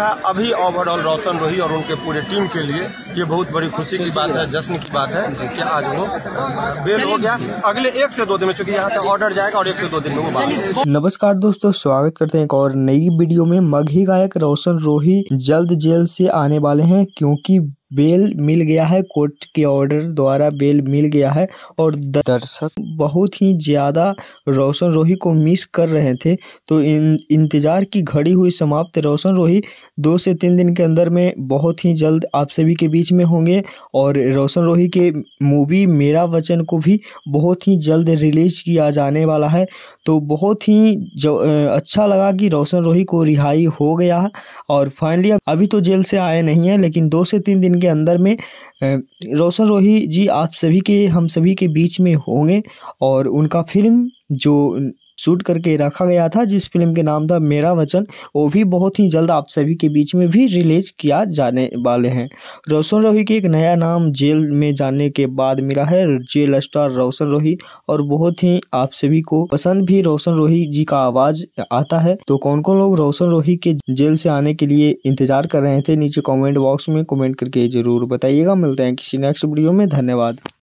था। अभी ओवरऑल रोशन रोही और उनके पूरे टीम के लिए ये बहुत बड़ी खुशी की बात है, जश्न की बात है कि आज वो बेल हो गया। अगले 1 से 2 दिन में, चूंकि यहाँ से ऑर्डर जाएगा और 1 से 2 दिन में वो बाहर। नमस्कार दोस्तों, स्वागत करते हैं एक और नई वीडियो में। मगही गायक रोशन रोही जल्द जेल से आने वाले हैं, क्योंकि बेल मिल गया है, कोर्ट के ऑर्डर द्वारा बेल मिल गया है। और दर्शक बहुत ही ज़्यादा रोशन रोही को मिस कर रहे थे, तो इंतज़ार की घड़ी हुई समाप्त। रोशन रोही 2 से 3 दिन के अंदर में बहुत ही जल्द आप सभी के बीच में होंगे। और रोशन रोही के मूवी मेरा वचन को भी बहुत ही जल्द रिलीज किया जाने वाला है। तो बहुत ही अच्छा लगा कि रोशन रोही को रिहाई हो गया है। और फाइनली अभी तो जेल से आए नहीं है, लेकिन 2 से 3 दिन के अंदर में रोशन रोही जी आप सभी के, हम सभी के बीच में होंगे। और उनका फिल्म जो शूट करके रखा गया था, जिस फिल्म के नाम था मेरा वचन, वो भी बहुत ही जल्द आप सभी के बीच में भी रिलीज किया जाने वाले हैं। रोशन रोही के एक नया नाम जेल में जाने के बाद मिला है, जेल स्टार रोशन रोही। और बहुत ही आप सभी को पसंद भी रोशन रोही जी का आवाज़ आता है। तो कौन कौन लोग रोशन रोही के जेल से आने के लिए इंतजार कर रहे थे, नीचे कॉमेंट बॉक्स में कॉमेंट करके ज़रूर बताइएगा। मिलते हैं किसी नेक्स्ट वीडियो में, धन्यवाद।